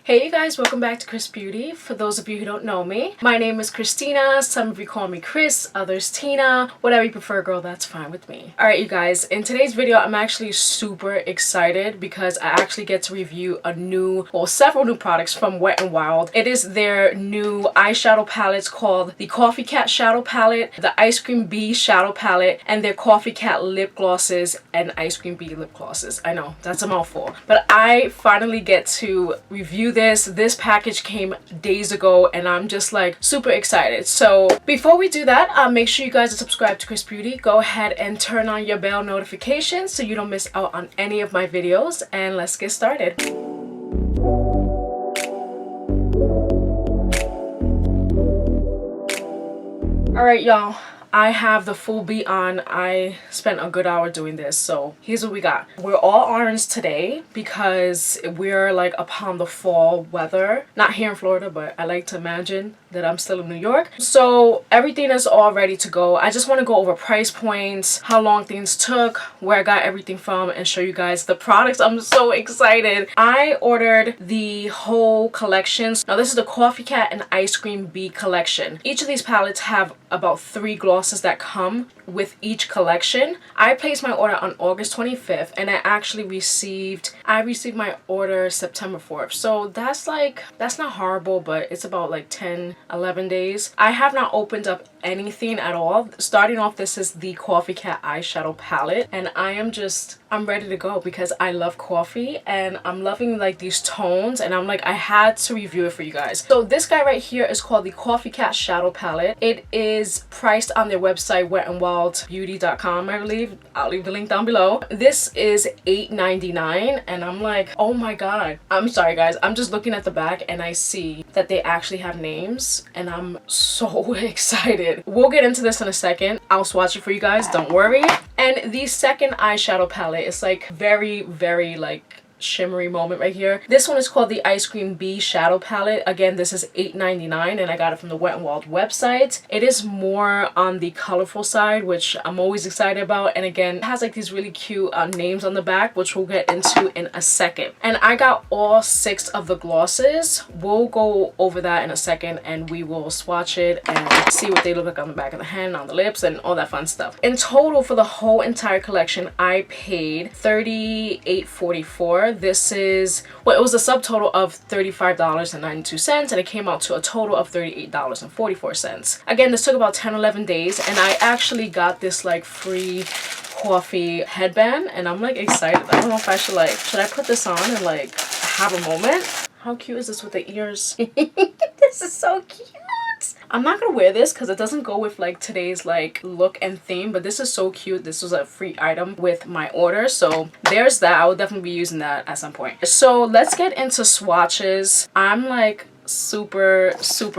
Hey you guys, welcome back to KrissBeauty. For those of you who don't know me, my name is Christina. Some of you call me Kriss, others Tina. Whatever you prefer, girl, that's fine with me. Alright you guys, in today's video I'm actually super excited because I actually get to review several new products from Wet n Wild. It is their new eyeshadow palettes called the Coffee Cat Shadow Palette, the Ice Cream Bee Shadow Palette, and their Coffee Cat lip glosses and Ice Cream Bee lip glosses. I know, that's a mouthful. But I finally get to review this package came days ago and I'm just like super excited. So before we do that, make sure you guys are subscribed to KrissBeauty. Go ahead and turn on your bell notifications so you don't miss out on any of my videos, and let's get started. Alright y'all, I have the full beat on. I spent a good hour doing this, so here's what we got. We're all orange today because we're like upon the fall weather. Not here in Florida, but I like to imagine that I'm still in New York. So everything is all ready to go. I just want to go over price points, how long things took, where I got everything from, and show you guys the products. I'm so excited. I ordered the whole collection. Now this is the Coffee Cat and Ice Cream Bee collection. Each of these palettes have about 3 glosses that come with each collection. I placed my order on August 25th and I actually received my order September 4th. So that's not horrible, but it's about like 10-11 days. I have not opened up anything at all. Starting off, this is the Coffee Cat eyeshadow palette and I'm ready to go because I love coffee and I'm loving like these tones, and I'm like, I had to review it for you guys. So this guy right here is called the Coffee Cat Shadow Palette. It is priced on their website wetnwildbeauty.com, I believe. I'll leave the link down below. This is $8.99 and I'm like, oh my god. I'm sorry guys, I'm just looking at the back and I see that they actually have names and I'm so excited. We'll get into this in a second. I'll swatch it for you guys, don't worry. And the second eyeshadow palette is like very like shimmery moment right here. This one is called the Ice Cream Bee Shadow Palette. Again, this is $8.99 and I got it from the Wet n Wild website. It is more on the colorful side, which I'm always excited about, and again it has like these really cute names on the back, which we'll get into in a second. And I got all 6 of the glosses. We'll go over that in a second and we will swatch it and see what they look like on the back of the hand, on the lips, and all that fun stuff. In total for the whole entire collection I paid $38.44. This is, well, it was a subtotal of $35.92 and it came out to a total of $38.44. Again, this took about 10-11 days and I actually got this like free coffee headband and I'm like excited. I don't know if I should I put this on and like have a moment? How cute is this with the ears? This is so cute. I'm not gonna wear this because it doesn't go with like today's like look and theme, but this is so cute. This was a free item with my order, so there's that. I will definitely be using that at some point. So let's get into swatches. I'm like super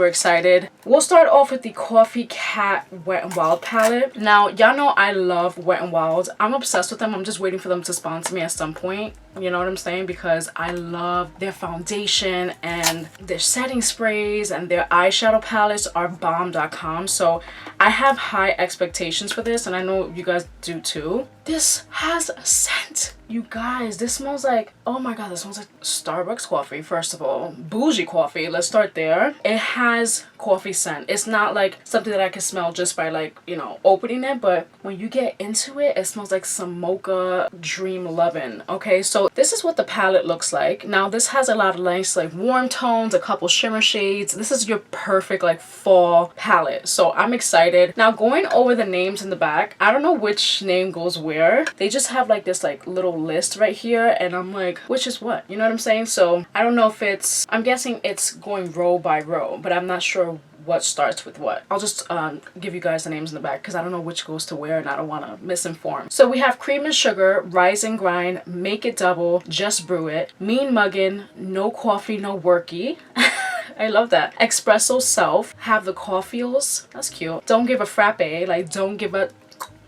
excited. We'll start off with the Coffee Cat Wet n Wild palette. Now y'all know I love Wet n Wild. I'm obsessed with them. I'm just waiting for them to sponsor me at some point, you know what I'm saying, because I love their foundation and their setting sprays, and their eyeshadow palettes are bomb.com. So I have high expectations for this and I know you guys do too. This has a scent, you guys. This smells like, oh my god, this smells like Starbucks coffee. First of all, bougie coffee, let's start there. It has coffee scent. It's not like something that I can smell just by like, you know, opening it, but when you get into it, it smells like some mocha dream lovin'. Okay, so this is what the palette looks like. Now this has a lot of nice like warm tones, a couple shimmer shades. This is your perfect like fall palette, so I'm excited. Now going over the names in the back, I don't know which name goes where. They just have like this like little list right here and I'm like, which is what, you know what I'm saying? So I don't know if it's, I'm guessing it's going row by row, but I'm not sure what starts with what. I'll just give you guys the names in the back because I don't know which goes to where and I don't want to misinform. So we have Cream and Sugar, Rise and Grind, Make It Double, Just Brew It, Mean Muggin', No Coffee, No Worky. I love that. Espresso Self, Have the Coffeels, that's cute. Don't Give a Frappe, like don't give a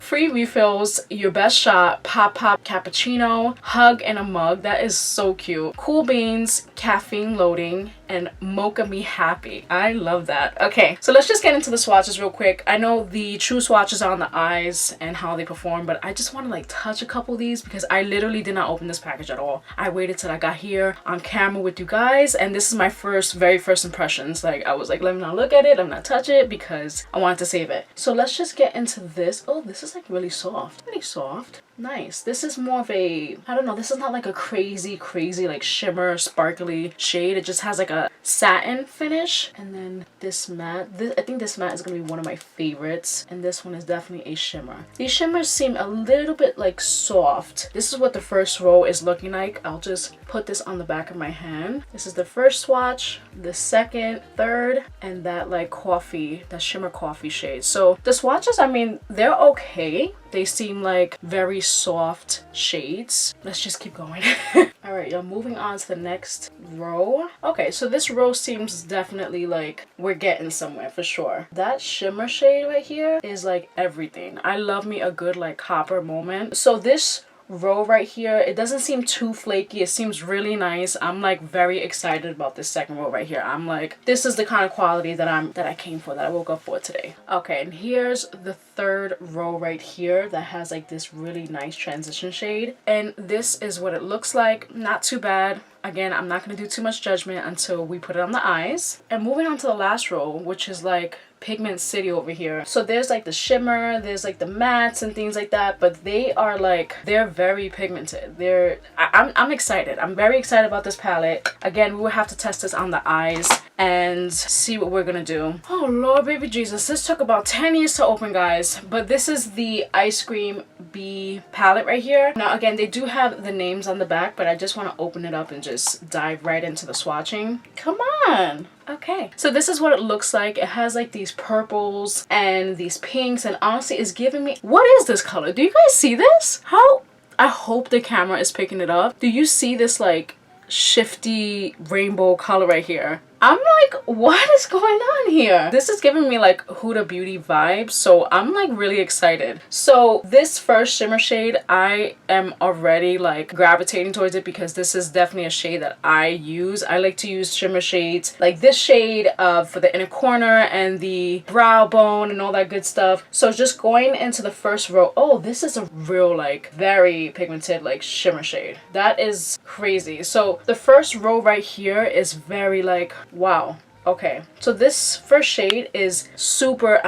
Free refills, your best shot, pop cappuccino, hug in a mug. That is so cute. Cool beans, caffeine loading, and mocha me happy. I love that. Okay, so let's just get into the swatches real quick. I know the true swatches are on the eyes and how they perform, but I just want to like touch a couple of these because I literally did not open this package at all. I waited till I got here on camera with you guys, and this is my very first impressions. Like, I was like, let me not look at it, let me not touch it, because I wanted to save it. So let's just get into this. Oh, this is like really soft. Really soft. Nice. This is more of a, I don't know, this is not like a crazy like shimmer sparkly shade. It just has like a satin finish. And then this matte, I think this matte is gonna be one of my favorites, and this one is definitely a shimmer. These shimmers seem a little bit like soft. This is what the first row is looking like. I'll just put this on the back of my hand. This is the first swatch, the second, third, and that like coffee, that shimmer coffee shade. So the swatches, I mean, they're okay. They seem like very soft shades. Let's just keep going. All right, y'all, moving on to the next row. Okay, so this row seems definitely like we're getting somewhere for sure. That shimmer shade right here is like everything. I love me a good like copper moment. So this row right here, it doesn't seem too flaky. It seems really nice. I'm like very excited about this second row right here. I'm like, this is the kind of quality that I came for, that I woke up for today. Okay, and here's the third row right here that has like this really nice transition shade, and this is what it looks like. Not too bad. Again, I'm not going to do too much judgment until we put it on the eyes. And moving on to the last row, which is like Pigment City over here. So there's like the shimmer, there's like the mattes and things like that, but they are like, they're very pigmented. I'm excited. I'm very excited about this palette. Again, we will have to test this on the eyes and see what we're gonna do. Oh Lord baby Jesus, this took about 10 years to open, guys, but this is the Ice Cream Bee palette right here. Now again, they do have the names on the back, but I just want to open it up and just dive right into the swatching. Come on. Okay, so this is what it looks like. It has like these purples and these pinks, and honestly it's giving me, what is this color? Do you guys see this? How, I hope the camera is picking it up. Do you see this like shifty rainbow color right here? I'm like, what is going on here? This is giving me like Huda Beauty vibes, so I'm like really excited. So this first shimmer shade, I am already like gravitating towards it because this is definitely a shade that I use. I like to use shimmer shades like this shade for the inner corner and the brow bone and all that good stuff. So just going into the first row, oh, this is a real like very pigmented like shimmer shade. That is crazy. So the first row right here is very like, wow. Okay, so this first shade is super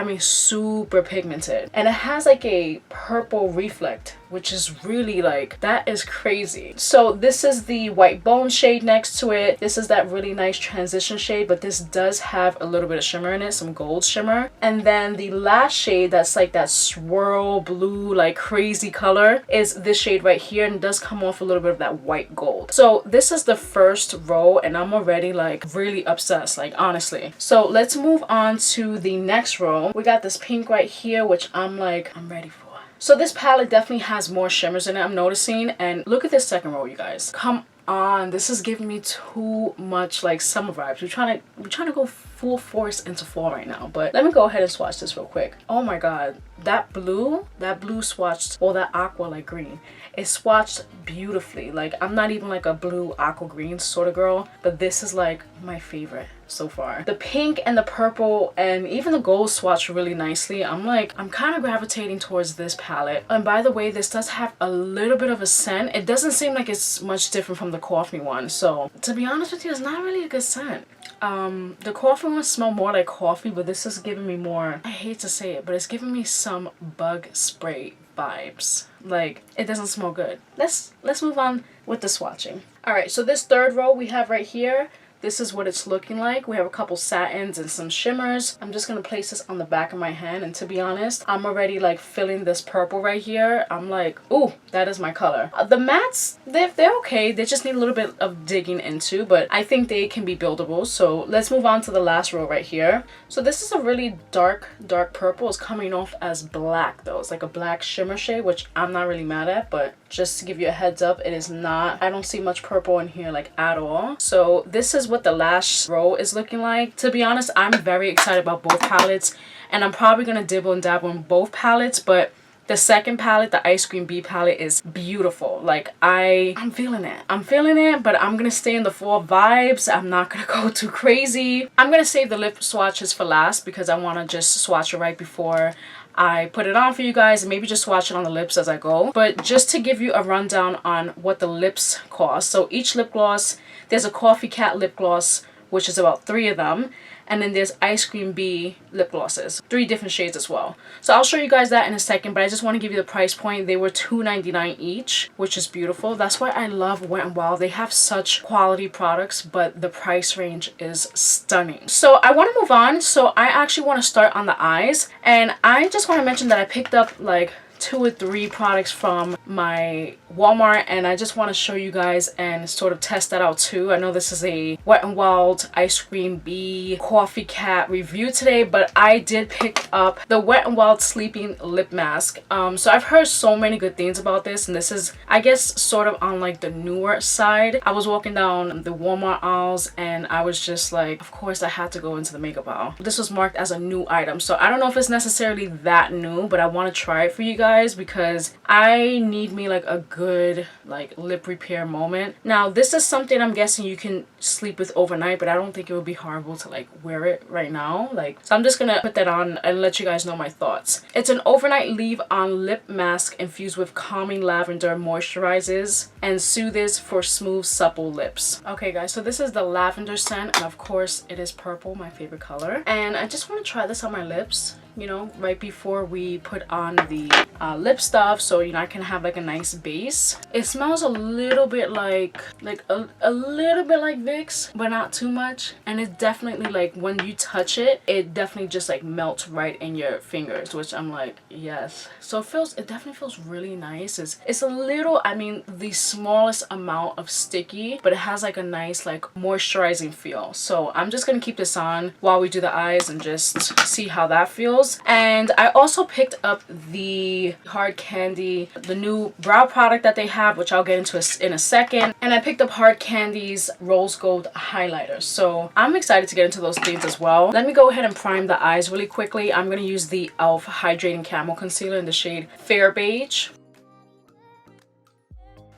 pigmented, and it has like a purple reflect, which is really like, that is crazy. So this is the white bone shade next to it. This is that really nice transition shade, but this does have a little bit of shimmer in it, some gold shimmer. And then the last shade that's like that swirl blue like crazy color is this shade right here, and it does come off a little bit of that white gold. So this is the first row, and I'm already like really obsessed, like honestly. So let's move on to the next row. We got this pink right here, which I'm like, I'm ready for. So this palette definitely has more shimmers in it, I'm noticing. And look at this second row, you guys. Come on, this is giving me too much like summer vibes. We're trying to go full force into fall right now. But let me go ahead and swatch this real quick. Oh my god, that blue swatched, or that aqua like green, it swatched beautifully. Like, I'm not even like a blue aqua green sort of girl, but this is like my favorite so far. The pink and the purple and even the gold swatch really nicely. I'm kind of gravitating towards this palette. And by the way, this does have a little bit of a scent. It doesn't seem like it's much different from the coffee one, so to be honest with you, it's not really a good scent. The coffee one smells more like coffee, but this is giving me more, I hate to say it, but it's giving me some bug spray vibes. Like, it doesn't smell good. Let's move on with the swatching. All right, so this third row we have right here, this is what it's looking like. We have a couple satins and some shimmers. I'm just gonna place this on the back of my hand, and to be honest, I'm already like feeling this purple right here. I'm like, ooh, that is my color. The mattes, they're okay. They just need a little bit of digging into, but I think they can be buildable. So let's move on to the last row right here. So this is a really dark purple. It's coming off as black though. It's like a black shimmer shade, which I'm not really mad at, but just to give you a heads up, it is not, I don't see much purple in here like at all. So this is what the last row is looking like. To be honest, I'm very excited about both palettes, and I'm probably gonna dibble and dabble in both palettes, but The second palette, the Ice Cream Bee palette, is beautiful. Like I'm feeling it. I'm feeling it, but I'm gonna stay in the fall vibes. I'm not gonna go too crazy. I'm gonna save the lip swatches for last because I want to just swatch it right before I put it on for you guys, and maybe just swatch it on the lips as I go. But just to give you a rundown on what the lips cost. So each lip gloss, there's a Coffee Cat lip gloss, which is about 3 of them. And then there's Ice Cream Bee lip glosses, 3 different shades as well. So I'll show you guys that in a second, but I just want to give you the price point. They were $2.99 each, which is beautiful. That's why I love Wet n Wild. They have such quality products, but the price range is stunning. So I want to move on. So I actually want to start on the eyes, and I just want to mention that I picked up like 2 or 3 products from my Walmart, and I just want to show you guys and sort of test that out too. I know this is a Wet n Wild Ice Cream Bee Coffee Cat review today, but I did pick up the Wet n Wild Sleeping Lip Mask. So I've heard so many good things about this, and this is, I guess, sort of on like the newer side. I was walking down the Walmart aisles and I was just like, of course I had to go into the makeup aisle. This was marked as a new item, so I don't know if it's necessarily that new, but I want to try it for you guys because I need me like a good like lip repair moment. Now this is something I'm guessing you can sleep with overnight, but I don't think it would be horrible to like wear it right now. Like, so I'm just gonna put that on and let you guys know my thoughts. It's an overnight leave on lip mask infused with calming lavender, moisturizes and soothes for smooth supple lips. Okay guys, so this is the lavender scent, and of course it is purple, my favorite color, and I just want to try this on my lips, you know, right before we put on the lip stuff, so you know I can have like a nice base. It smells a little bit like a little bit like Vicks, but not too much, and it's definitely like when you touch it, it definitely just like melts right in your fingers, which I'm like, yes. So it definitely feels really nice. It's a little, I mean, the smallest amount of sticky, but it has like a nice like moisturizing feel. So I'm just gonna keep this on while we do the eyes and just see how that feels. And I also picked up the Hard Candy, the new brow product that they have, which I'll get into in a second. And I picked up Hard Candy's Rose Gold highlighter. So I'm excited to get into those things as well. Let me go ahead and prime the eyes really quickly. I'm going to use the e.l.f. Hydrating Camo Concealer in the shade Fair Beige.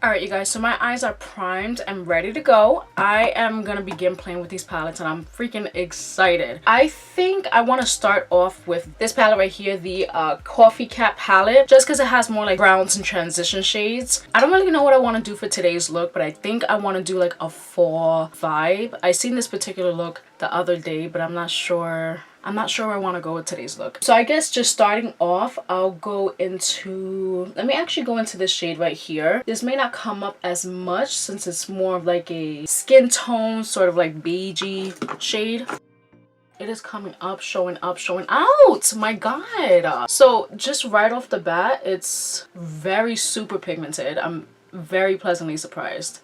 Alright you guys, so my eyes are primed and ready to go. I am gonna begin playing with these palettes and I'm freaking excited. I think I want to start off with this palette right here, the Coffee Cat palette, just because it has more like browns and transition shades. I don't really know what I want to do for today's look, but I think I want to do like a fall vibe. I seen this particular look the other day, but I'm not sure where I want to go with today's look. So I guess just starting off, I'll go into, let me actually go into this shade right here. This may not come up as much since it's more of like a skin tone, sort of like beigey shade. It is coming up, showing out. My god. So just right off the bat, it's very super pigmented. I'm very pleasantly surprised.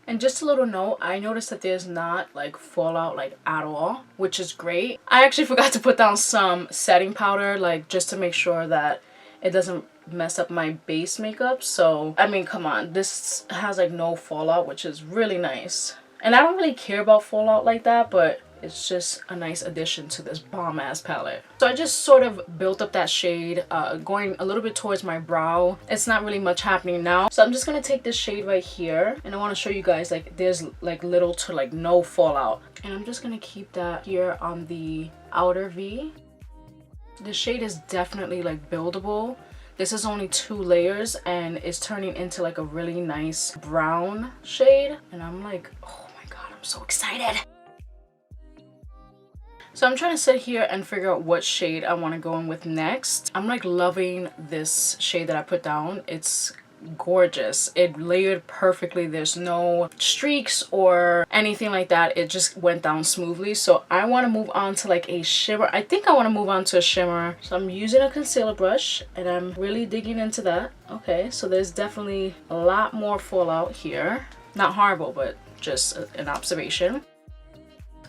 And just a little note, I noticed that there's not like fallout like at all, which is great. I actually forgot to put down some setting powder, like just to make sure that it doesn't mess up my base makeup. So I mean, come on, this has like no fallout, which is really nice. And I don't really care about fallout like that, but it's just a nice addition to this bomb ass palette. So I just sort of built up that shade, going a little bit towards my brow. It's not really much happening now, so I'm just gonna take this shade right here, and I want to show you guys like there's like little to like no fallout, and I'm just gonna keep that here on the outer V. The shade is definitely like buildable. This is only 2 layers and it's turning into like a really nice brown shade, and I'm like, oh my god, I'm so excited. So I'm trying to sit here and figure out what shade I want to go in with next. I'm like loving this shade that I put down. It's gorgeous. It layered perfectly. There's no streaks or anything like that. It just went down smoothly. So I want to move on to like a shimmer. I think I want to move on to a shimmer. So I'm using a concealer brush and I'm really digging into that. Okay, so there's definitely a lot more fallout here. Not horrible, but just an observation.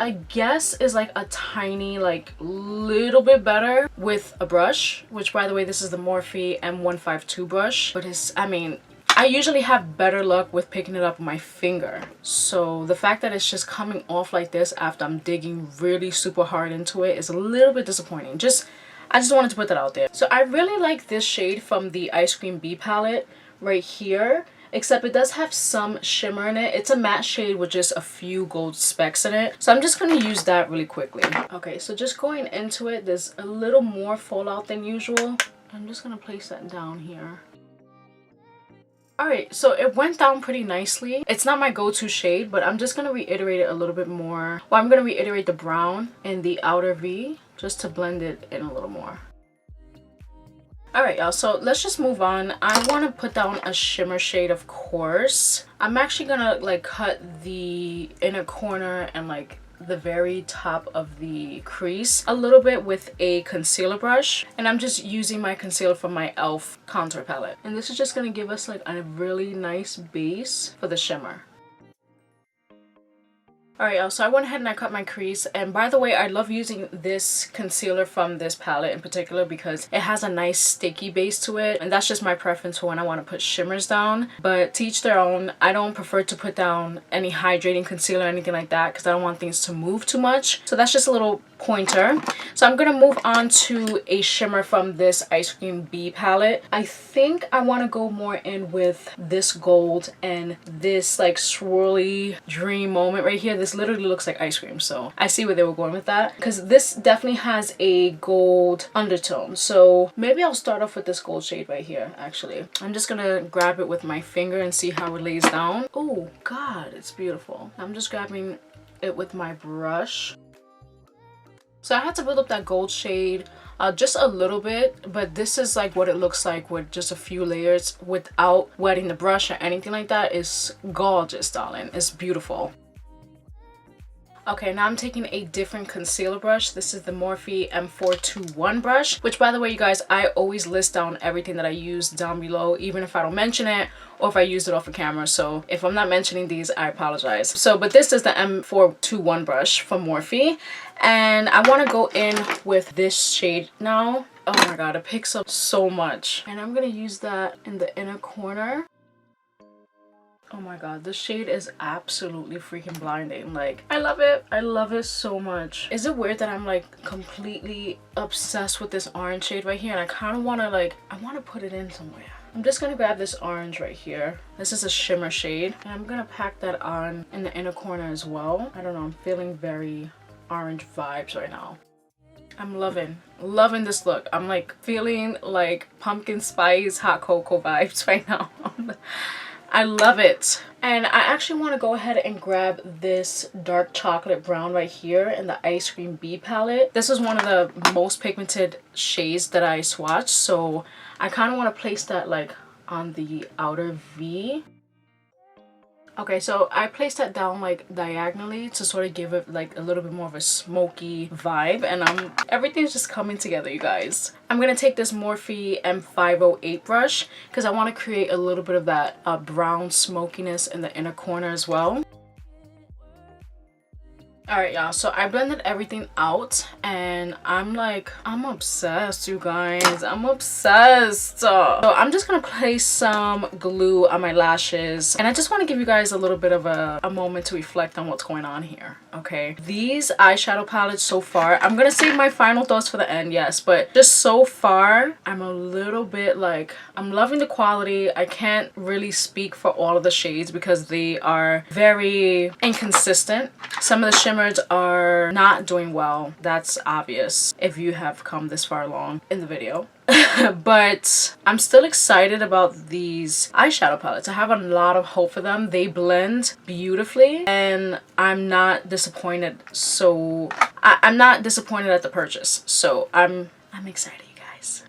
I guess is like a tiny like little bit better with a brush, which by the way, this is the Morphe M152 brush, but it's, I mean, I usually have better luck with picking it up with my finger, so the fact that it's just coming off like this after I'm digging really super hard into it is a little bit disappointing. Just, I just wanted to put that out there. So I really like this shade from the Ice Cream Bee palette right here, except it does have some shimmer in it. It's a matte shade with just a few gold specks in it. So I'm just going to use that really quickly. Okay, so just going into it, there's a little more fallout than usual. I'm just going to place that down here. Alright, so it went down pretty nicely. It's not my go-to shade, but I'm just going to reiterate it a little bit more. Well, I'm going to reiterate the brown in the outer V just to blend it in a little more. Alright, y'all, so let's just move on. I want to put down a shimmer shade, of course. I'm actually going to like cut the inner corner and like the very top of the crease a little bit with a concealer brush, and I'm just using my concealer from my e.l.f. contour palette, and this is just going to give us like a really nice base for the shimmer. Alright, y'all, so I went ahead and I cut my crease, and by the way, I love using this concealer from this palette in particular because it has a nice sticky base to it, and that's just my preference for when I want to put shimmers down, but to each their own. I don't prefer to put down any hydrating concealer or anything like that because I don't want things to move too much, so that's just a little pointer. So I'm gonna move on to a shimmer from this Ice Cream Bee palette. I think I want to go more in with this gold and this like swirly dream moment right here. This literally looks like ice cream, so I see where they were going with that because this definitely has a gold undertone. So maybe I'll start off with this gold shade right here. Actually, I'm just gonna grab it with my finger and see how it lays down. Oh god, it's beautiful. I'm just grabbing it with my brush. So I had to build up that gold shade just a little bit, but this is like what it looks like with just a few layers without wetting the brush or anything like that. It's gorgeous, darling. It's beautiful. Okay, now I'm taking a different concealer brush. This is the Morphe M421 brush, which by the way, you guys, I always list down everything that I use down below, even if I don't mention it or if I use it off of camera. So if I'm not mentioning these, I apologize. So, but this is the M421 brush from Morphe, and I want to go in with this shade now. Oh my god, it picks up so much. And I'm going to use that in the inner corner. Oh my god, this shade is absolutely freaking blinding. Like, I love it. I love it so much. Is it weird that I'm like completely obsessed with this orange shade right here, and I kind of want to like, I want to put it in somewhere. I'm just gonna grab this orange right here. This is a shimmer shade, and I'm gonna pack that on in the inner corner as well. I don't know, I'm feeling very orange vibes right now. I'm loving this look. I'm like feeling like pumpkin spice hot cocoa vibes right now. I love it. And I actually want to go ahead and grab this dark chocolate brown right here in the Ice Cream Bee palette. This is one of the most pigmented shades that I swatched, so I kind of want to place that like on the outer V. Okay, so I placed that down like diagonally to sort of give it like a little bit more of a smoky vibe, and everything's just coming together, you guys. I'm gonna take this Morphe M508 brush because I want to create a little bit of that brown smokiness in the inner corner as well. Alright, y'all, so I blended everything out, and I'm obsessed, you guys. I'm obsessed. So I'm just gonna place some glue on my lashes, and I just want to give you guys a little bit of a moment to reflect on what's going on here. Okay, these eyeshadow palettes so far, I'm gonna save my final thoughts for the end, yes, but just so far I'm a little bit like, I'm loving the quality. I can't really speak for all of the shades because they are very inconsistent. Some of the shimmers are not doing well. That's obvious if you have come this far along in the video. But I'm still excited about these eyeshadow palettes. I have a lot of hope for them. They blend beautifully, and I'm not disappointed. So I'm not disappointed at the purchase. So I'm excited.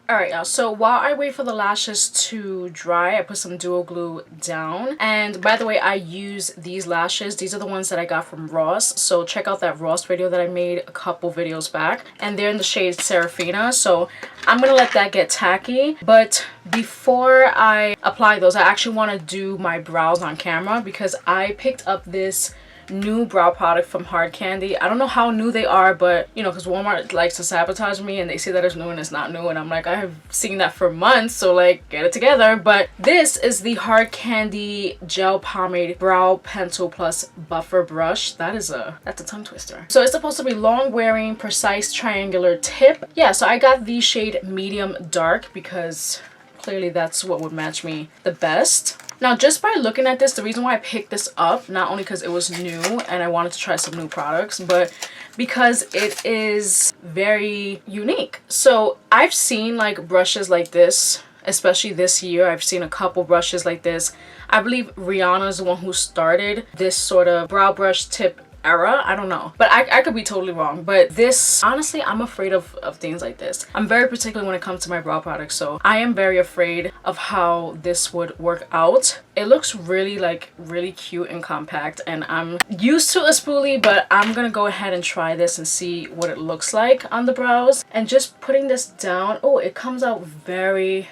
Alright, y'all, so while I wait for the lashes to dry, I put some duo glue down. And by the way, I use these lashes. These are the ones that I got from Ross. So check out that Ross video that I made a couple videos back. And they're in the shade Seraphina. So I'm going to let that get tacky. But before I apply those, I actually want to do my brows on camera because I picked up this new brow product from Hard Candy. I don't know how new they are, but you know, because Walmart likes to sabotage me and they say that it's new and it's not new, and I'm like, I have seen that for months, so like get it together. But this is the Hard Candy Gel Pomade Brow Pencil Plus Buffer Brush. That's a tongue twister. So it's supposed to be long wearing, precise triangular tip. Yeah, so I got the shade medium dark because clearly that's what would match me the best. Now, just by looking at this, the reason why I picked this up, not only because it was new and I wanted to try some new products, but because it is very unique. So I've seen like brushes like this, especially this year. I've seen a couple brushes like this. I believe Rihanna's the one who started this sort of brow brush tip era. I don't know, but I could be totally wrong. But this, honestly, I'm afraid of things like this. I'm very particular when it comes to my brow products, so I am very afraid of how this would work out. It looks really cute and compact, and I'm used to a spoolie, but I'm gonna go ahead and try this and see what it looks like on the brows. And just putting this down, oh, it comes out very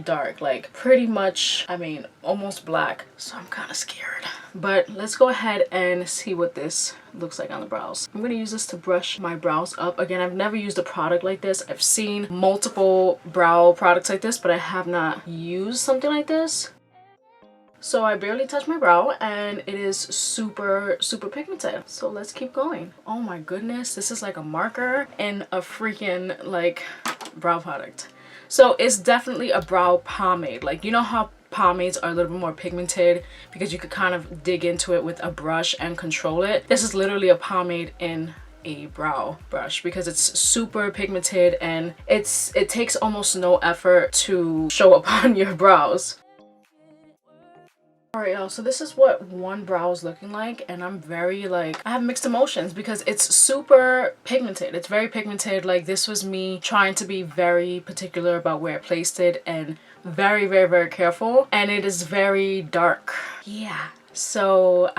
dark, like pretty much, I mean, almost black, so I'm kind of scared. But let's go ahead and see what this looks like on the brows. I'm going to use this to brush my brows up. Again, I've never used a product like this. I've seen multiple brow products like this, but I have not used something like this. So I barely touched my brow and it is super pigmented. So let's keep going. Oh my goodness, this is like a marker and a freaking like brow product. So it's definitely a brow pomade. Like, you know how pomades are a little bit more pigmented because you could kind of dig into it with a brush and control it. This is literally a pomade in a brow brush because it's super pigmented and it takes almost no effort to show up on your brows. Alright y'all, so this is what one brow is looking like, and I'm very like, I have mixed emotions because it's super pigmented. It's very pigmented. Like, this was me trying to be very particular about where I placed it and very careful, and it is very dark. Yeah, so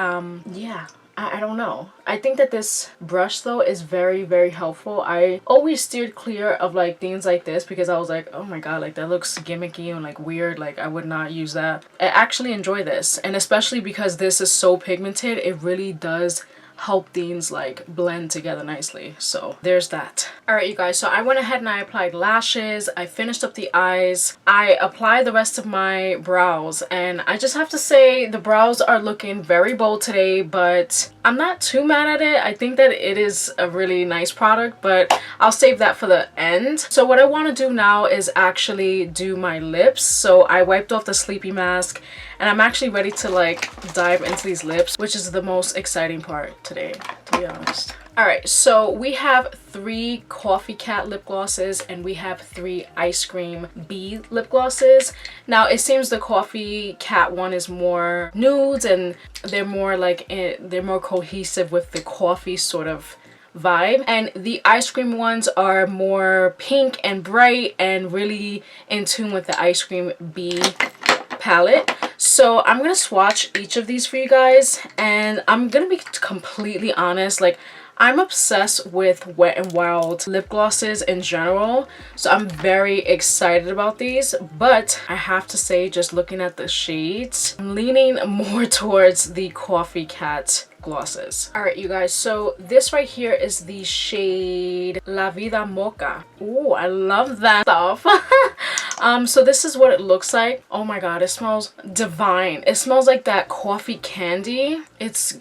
yeah, I don't know. I think that this brush though is very helpful. I always steered clear of like things like this because I was like, oh my god, like that looks gimmicky and like weird, like I would not use that. I actually enjoy this, and especially because this is so pigmented, it really does help things like blend together nicely. So there's that. All right, you guys, so I went ahead and I applied lashes. I finished up the eyes. I applied the rest of my brows, and I just have to say the brows are looking very bold today, but I'm not too mad at it. I think that it is a really nice product, but I'll save that for the end. So what I want to do now is actually do my lips. So I wiped off the sleepy mask and I'm actually ready to like dive into these lips, which is the most exciting part today, to be honest. All right, so we have 3 Coffee Cat lip glosses and we have 3 Ice Cream Bee lip glosses. Now it seems the Coffee Cat one is more nudes and they're more like, they're more cohesive with the coffee sort of vibe, and the Ice Cream ones are more pink and bright and really in tune with the Ice Cream Bee palette. So I'm gonna swatch each of these for you guys, and I'm gonna be completely honest, like I'm obsessed with Wet n Wild lip glosses in general, so I'm very excited about these. But I have to say, just looking at the shades, I'm leaning more towards the Coffee Cat glosses. All right, you guys, so this right here is the shade La Vida Mocha. Oh, I love that stuff. So this is what it looks like. Oh my god, it smells divine. It smells like that coffee candy. It's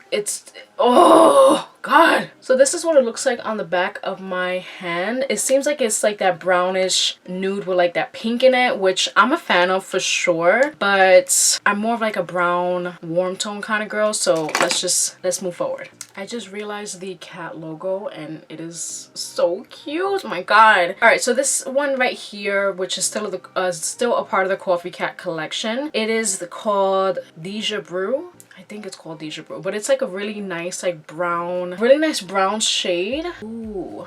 oh god. So this is what it looks like on the back of my hand. It seems like it's like that brownish nude with like that pink in it, which I'm a fan of for sure, but I'm more of like a brown warm tone kind of girl, so let's move forward. I just realized the cat logo and it is so cute. Oh my god. All right, so this one right here, which is still a part of the Coffee Cat collection, it is called Deja Brew. I think it's called Deja Brew, but it's like a really nice like brown, really nice brown shade. Ooh,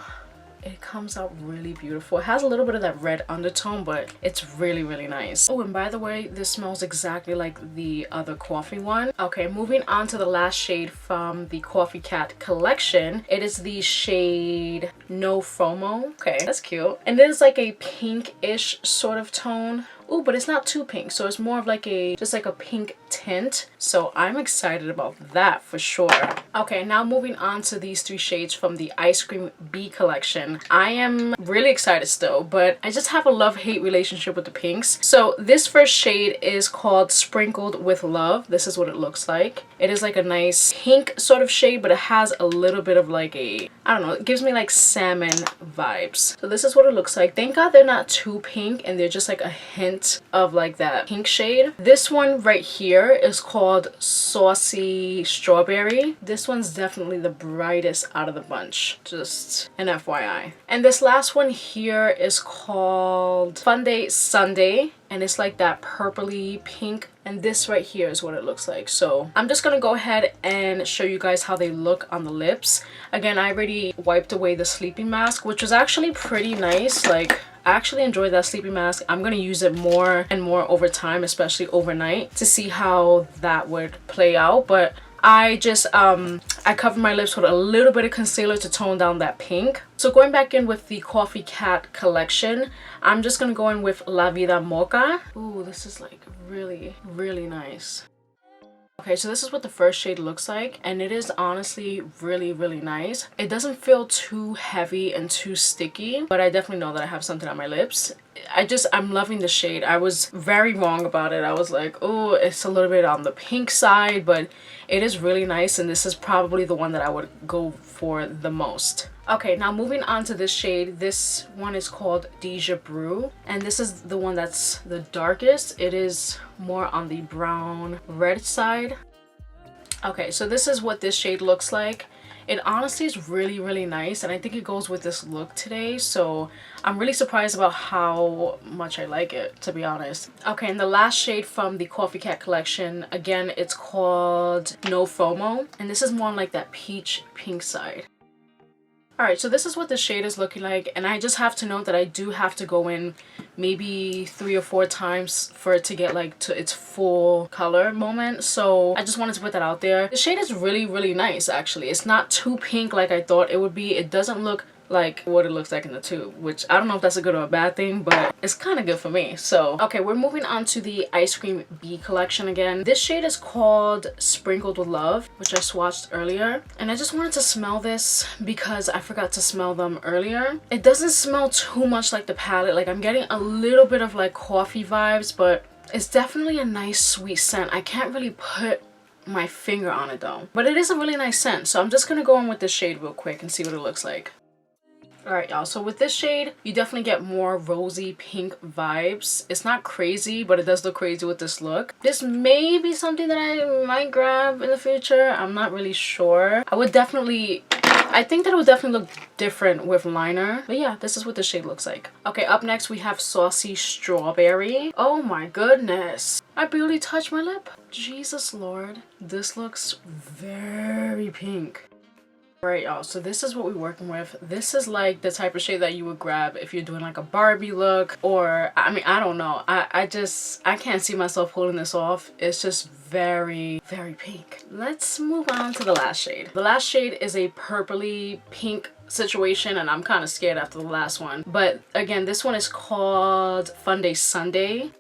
it comes out really beautiful. It has a little bit of that red undertone, but it's really nice. Oh, and by the way, this smells exactly like the other coffee one. Okay, moving on to the last shade from the Coffee Cat collection. It is the shade No FOMO. Okay, that's cute. And it is like a pink-ish sort of tone. Ooh, but it's not too pink, so it's more of like a just like a pink tint, so I'm excited about that for sure. Okay, now moving on to these 3 shades from the Ice Cream Bee collection. I am really excited still, but I just have a love-hate relationship with the pinks. So this first shade is called Sprinkled with Love. This is what it looks like. It is like a nice pink sort of shade, but it has a little bit of like a, I don't know, it gives me like salmon vibes. So this is what it looks like. Thank God they're not too pink and they're just like a hint of like that pink shade. This one right here is called Saucy Strawberry. This one's definitely the brightest out of the bunch, just an FYI. And this last one here is called Fun Day Sunday, and it's like that purpley pink, and this right here is what it looks like. So I'm just gonna go ahead and show you guys how they look on the lips. Again, I already wiped away the sleeping mask, which was actually pretty nice. Like, I actually enjoyed that sleeping mask. I'm gonna use it more and more over time, especially overnight, to see how that would play out. But I just I covered my lips with a little bit of concealer to tone down that pink. So going back in with the Coffee Cat collection, I'm just gonna go in with La Vida Mocha. Ooh, this is like really, really nice. Okay, so this is what the first shade looks like, and it is honestly really, really nice. It doesn't feel too heavy and too sticky, but I definitely know that I have something on my lips. I'm loving the shade. I was very wrong about it. I was like, oh, it's a little bit on the pink side, but it is really nice, and this is probably the one that I would go for the most. Okay, now moving on to this shade. This one is called Deja Brew, and this is the one that's the darkest. It is more on the brown red side. Okay, so this is what this shade looks like. It honestly is really, really nice, and I think it goes with this look today, so I'm really surprised about how much I like it, to be honest. Okay, and the last shade from the Coffee Cat collection, again, it's called No FOMO, and this is more on like that peach pink side. Alright, so this is what the shade is looking like, and I just have to note that I do have to go in maybe 3 or 4 times for it to get like to its full color moment, so I just wanted to put that out there. The shade is really, really nice actually. It's not too pink like I thought it would be. It doesn't look like what it looks like in the tube, which I don't know if that's a good or a bad thing, but it's kind of good for me. So okay, we're moving on to the Ice Cream Bee collection again. This shade is called Sprinkled with Love, which I swatched earlier, and I just wanted to smell this because I forgot to smell them earlier. It doesn't smell too much like the palette. Like, I'm getting a little bit of like coffee vibes, but it's definitely a nice sweet scent. I can't really put my finger on it though, but it is a really nice scent. So I'm just gonna go in with this shade real quick and see what it looks like. Alright y'all, so with this shade, you definitely get more rosy pink vibes. It's not crazy, but it does look crazy with this look. This may be something that I might grab in the future. I'm not really sure. I think that it would definitely look different with liner. But yeah, this is what the shade looks like. Okay, up next we have Saucy Strawberry. Oh my goodness. I barely touched my lip. Jesus Lord. This looks very pink. Alright y'all, so this is what we're working with. This is like the type of shade that you would grab if you're doing like a Barbie look, or I mean, I don't know. I can't see myself pulling this off. It's just very, very pink. Let's move on to the last shade. The last shade is a purpley pink situation, and I'm kind of scared after the last one. But again, this one is called Fun Day Sunday.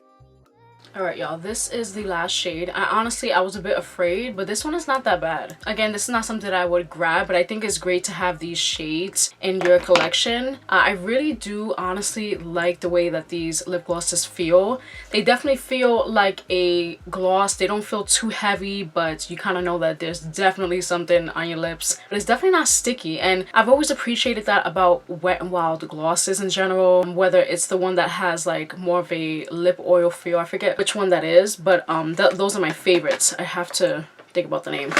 Alright y'all, this is the last shade. I was a bit afraid, but this one is not that bad. Again, this is not something that I would grab, but I think it's great to have these shades in your collection. I really do honestly like the way that these lip glosses feel. They definitely feel like a gloss. They don't feel too heavy, but you kind of know that there's definitely something on your lips. But it's definitely not sticky, and I've always appreciated that about Wet n Wild glosses in general, whether it's the one that has like more of a lip oil feel. I forget which one that is, but those are my favorites. I have to think about the name,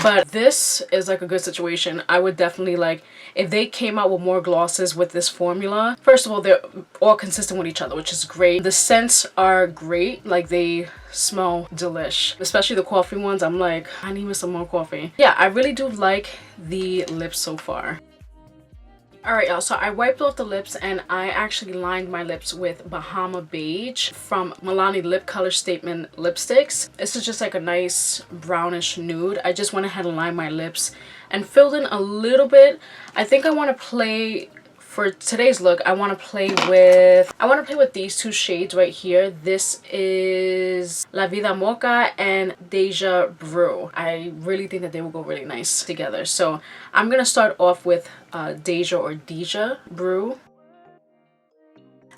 but this is like a good situation. I would definitely like if they came out with more glosses with this formula. First of all, they're all consistent with each other, which is great. The scents are great, like they smell delish, especially the coffee ones. I'm like, I need me some more coffee. Yeah, I really do like the lips so far. Alright y'all, so I wiped off the lips and I actually lined my lips with Bahama Beige from Milani Lip Color Statement lipsticks. This is just like a nice brownish nude. I just went ahead and lined my lips and filled in a little bit. I think I want to play for today's look, I want to play with these two shades right here. This is La Vida Mocha and Deja Brew. I really think that they will go really nice together. So I'm gonna start off with Deja or Deja Brew.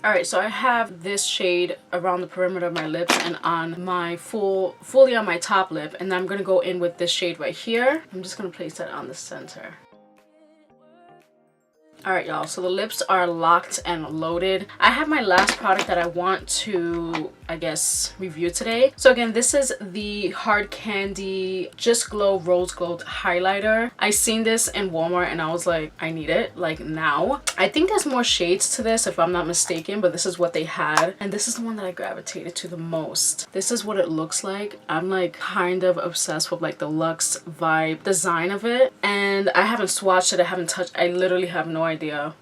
Alright, so I have this shade around the perimeter of my lips and on my fully on my top lip, and then I'm gonna go in with this shade right here. I'm just gonna place that on the center. Alright y'all, so the lips are locked and loaded. I have my last product that I want to, I guess, review today. So again, this is the Hard Candy Just Glow Rose Gold Highlighter. I seen this in Walmart and I was like, I need it, like now. I think there's more shades to this if I'm not mistaken, but this is what they had. And this is the one that I gravitated to the most. This is what it looks like. I'm like kind of obsessed with like the luxe vibe design of it. And I haven't swatched it, I haven't touched, I literally have no idea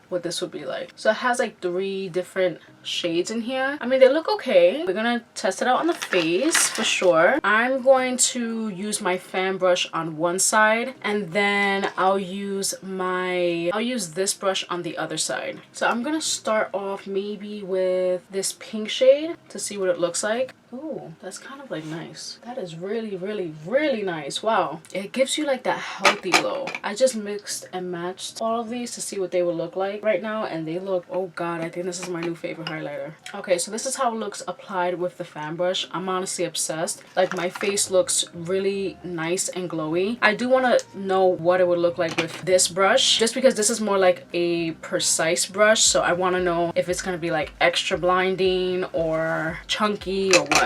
what this would be like. So it has like 3 different shades in here. I mean, they look okay. We're gonna test it out on the face for sure. I'm going to use my fan brush on one side, and then I'll use this brush on the other side. So I'm gonna start off maybe with this pink shade to see what it looks like. Ooh, that's kind of like nice. That is really, really, really nice. Wow. It gives you like that healthy glow. I just mixed and matched all of these to see what they would look like right now, and they look, oh god, I think this is my new favorite highlighter. Okay, so this is how it looks applied with the fan brush. I'm honestly obsessed. Like, my face looks really nice and glowy. I do want to know what it would look like with this brush, just because this is more like a precise brush, so I want to know if it's going to be like extra blinding or chunky or what.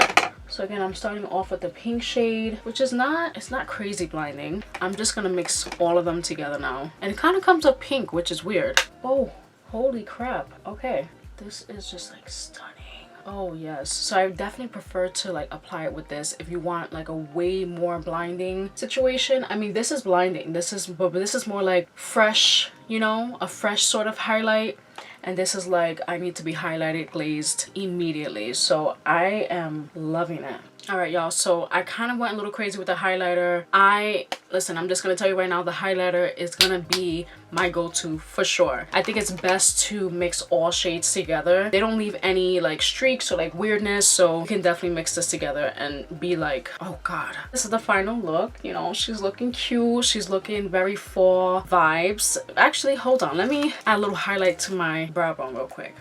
So again, I'm starting off with the pink shade, which is it's not crazy blinding. I'm just gonna mix all of them together now. And it kind of comes up pink, which is weird. Oh, holy crap. Okay, this is just like stunning. Oh yes, so I definitely prefer to like apply it with this if you want like a way more blinding situation. I mean, this is blinding, but this is more like fresh, you know, a fresh sort of highlight. And this is like, I need to be highlighted, glazed immediately. So I am loving it. All right, y'all. So I kind of went a little crazy with the highlighter. Listen, I'm just going to tell you right now, the highlighter is going to be my go-to for sure. I think it's best to mix all shades together. They don't leave any like streaks or like weirdness. So you can definitely mix this together and be like, oh God. This is the final look. You know, she's looking cute. She's looking very fall vibes. Actually, hold on. Let me add a little highlight to my brow bone real quick.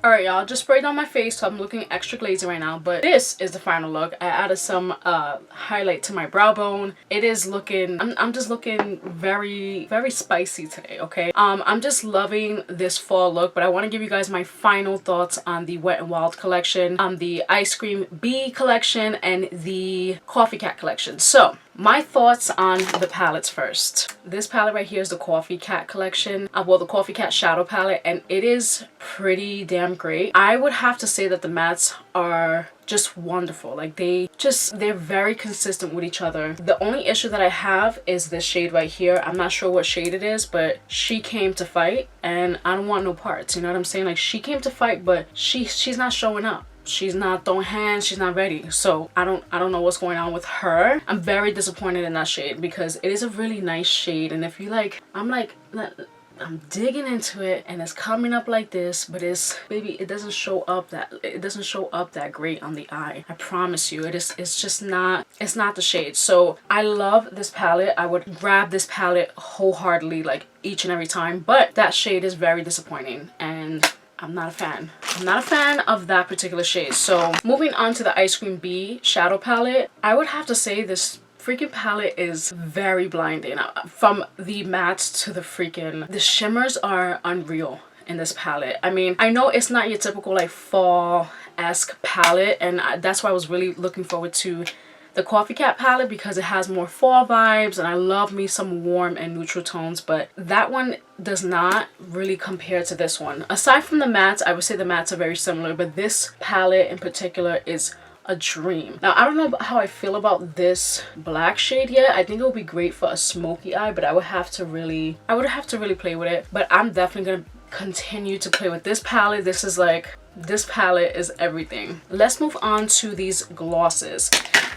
Alright y'all, just sprayed on my face, so I'm looking extra glazy right now, but this is the final look. I added some highlight to my brow bone. It is looking, I'm just looking very, very spicy today, okay? I'm just loving this fall look, but I want to give you guys my final thoughts on the Wet n Wild collection, the Ice Cream Bee collection, and the Coffee Cat collection. So, my thoughts on the palettes first. This palette right here is the Coffee Cat collection. Well, the Coffee Cat shadow palette, and it is pretty damn great. I would have to say that the mattes are just wonderful. Like, they're very consistent with each other. The only issue that I have is this shade right here. I'm not sure what shade it is, but she came to fight and I don't want no parts. You know what I'm saying? Like, she came to fight, but she's not showing up. She's not throwing hands, she's not ready. So I don't know what's going on with her. I'm very disappointed in that shade because it is a really nice shade, and if you like, I'm digging into it and it's coming up like this, but it doesn't show up that great on the eye. I promise you, it's just not, it's not the shade. So I love this palette. I would grab this palette wholeheartedly like each and every time, but that shade is very disappointing and I'm not a fan. I'm not a fan of that particular shade. So moving on to the Ice Cream Bee shadow palette, I would have to say this freaking palette is very blinding. From the mattes to the shimmers are unreal in this palette. I mean, I know it's not your typical like fall-esque palette, and that's why I was really looking forward to the Coffee Cat palette because it has more fall vibes, and I love me some warm and neutral tones, but that one does not really compare to this one. Aside from the mattes, I would say the mattes are very similar, but this palette in particular is a dream. Now, I don't know how I feel about this black shade yet. I think it would be great for a smoky eye, but I would have to really play with it. But I'm definitely gonna continue to play with this palette. This palette is everything. Let's move on to these glosses.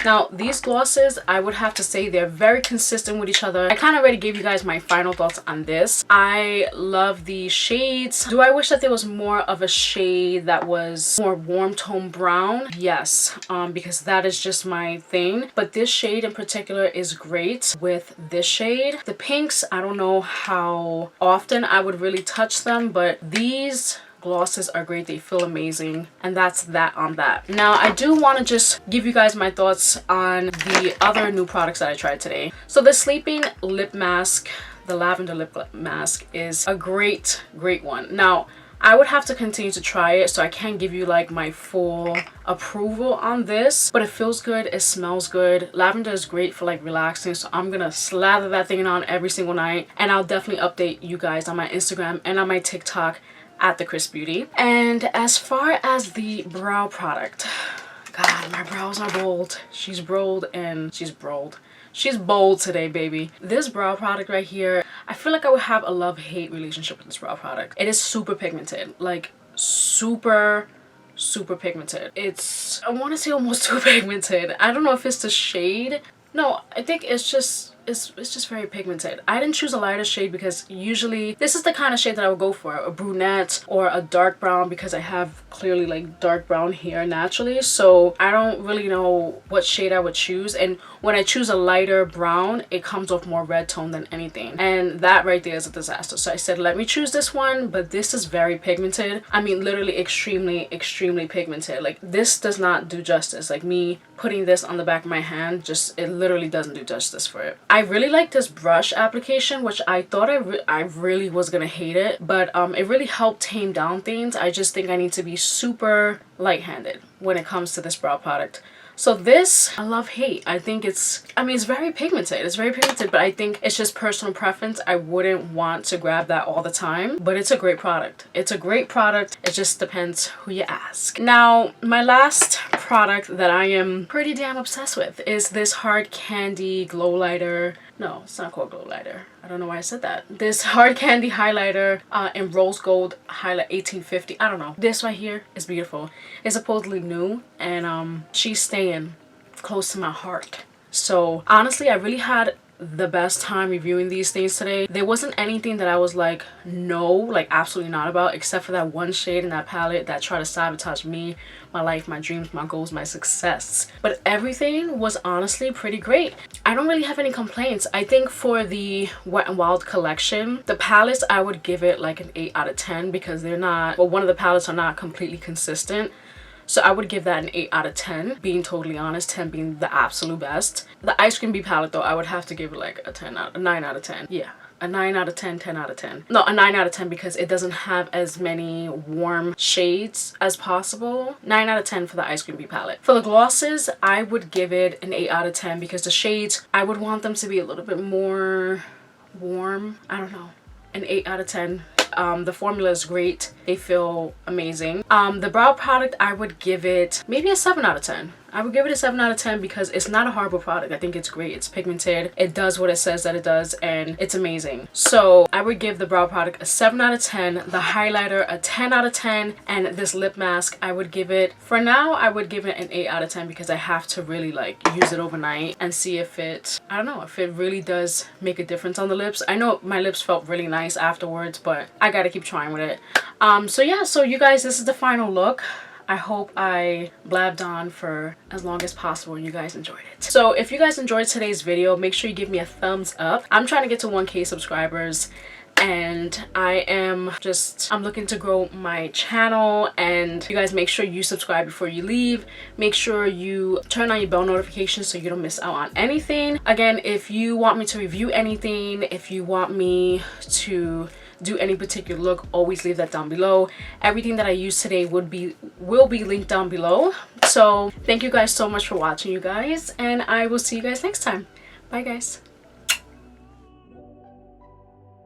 Now these glosses, I would have to say they're very consistent with each other. I kind of already gave you guys my final thoughts on this. I love the shades. Do I wish that there was more of a shade that was more warm tone brown? Yes, because that is just my thing. But this shade in particular is great with this shade. The pinks, I don't know how often I would really touch them, but these glosses are great. They feel amazing, and that's that on that. Now I do want to just give you guys my thoughts on the other new products that I tried today. So the sleeping lip mask, the lavender lip mask, is a great one. Now I would have to continue to try it, so I can't give you like my full approval on this, but it feels good, it smells good. Lavender is great for like relaxing, so I'm gonna slather that thing on every single night, and I'll definitely update you guys on my Instagram and on my TikTok at the KrissBeauty. And as far as the brow product, God, my brows are bold. She's bold and she's bold. She's bold today, baby. This brow product right here, I feel like I would have a love-hate relationship with this brow product. It is super pigmented, like super pigmented. It's, I want to say almost too pigmented. I don't know if it's the shade. No, I think it's just very pigmented. I didn't choose a lighter shade because usually this is the kind of shade that I would go for, a brunette or a dark brown, because I have clearly like dark brown hair naturally, so I don't really know what shade I would choose. And when I choose a lighter brown, it comes off more red tone than anything, and that right there is a disaster. So I said, let me choose this one, but this is very pigmented. I mean, literally extremely pigmented. Like, this does not do justice. Like, me putting this on the back of my hand, just, it literally doesn't do justice for it. I really like this brush application, which I thought I really was gonna hate it, but it really helped tame down things. I just think I need to be super light-handed when it comes to this brow product. So this, I love hate. I think it's, I mean, it's very pigmented. It's very pigmented, but I think it's just personal preference. I wouldn't want to grab that all the time, but it's a great product. It's a great product. It just depends who you ask. Now, my last product that I am pretty damn obsessed with is this hard candy glow lighter. No, it's not called glow lighter. I don't know why I said that. This hard candy highlighter in rose gold highlight 1850. I don't know. This right here is beautiful. It's supposedly new, and she's staying close to my heart. So honestly, I really had the best time reviewing these things today. There wasn't anything that I was like, no, like absolutely not about, except for that one shade in that palette that tried to sabotage me, my life, my dreams, my goals, my success. But everything was honestly pretty great. I don't really have any complaints. I think for the Wet n Wild collection, the palettes, I would give it like an 8 out of 10 because they're not, well, one of the palettes are not completely consistent. So I would give that an 8 out of 10, being totally honest, 10 being the absolute best. The Ice Cream Bee palette though, I would have to give it like a 9 out of 10. Yeah, a 9 out of 10, 10 out of 10. No, a 9 out of 10 because it doesn't have as many warm shades as possible. 9 out of 10 for the Ice Cream Bee palette. For the glosses, I would give it an 8 out of 10 because the shades, I would want them to be a little bit more warm. I don't know. An 8 out of 10. The formula is great. They feel amazing. The brow product, I would give it maybe a 7 out of 10. I would give it a 7 out of 10 because it's not a horrible product. I think it's great. It's pigmented. It does what it says that it does, and it's amazing. So I would give the brow product a 7 out of 10, the highlighter a 10 out of 10, and this lip mask, I would give it, for now, I would give it an 8 out of 10 because I have to really like use it overnight and see if it, I don't know, if it really does make a difference on the lips. I know my lips felt really nice afterwards, but I gotta keep trying with it. So yeah, so you guys, this is the final look. I hope I blabbed on for as long as possible and you guys enjoyed it. So if you guys enjoyed today's video, make sure you give me a thumbs up. I'm trying to get to 1K subscribers, and I'm looking to grow my channel, and you guys make sure you subscribe before you leave. Make sure you turn on your bell notifications so you don't miss out on anything. Again, if you want me to review anything, if you want me to do any particular look, always leave that down below. Everything that I used today will be linked down below. So thank you guys so much for watching, you guys, and I will see you guys next time. Bye guys.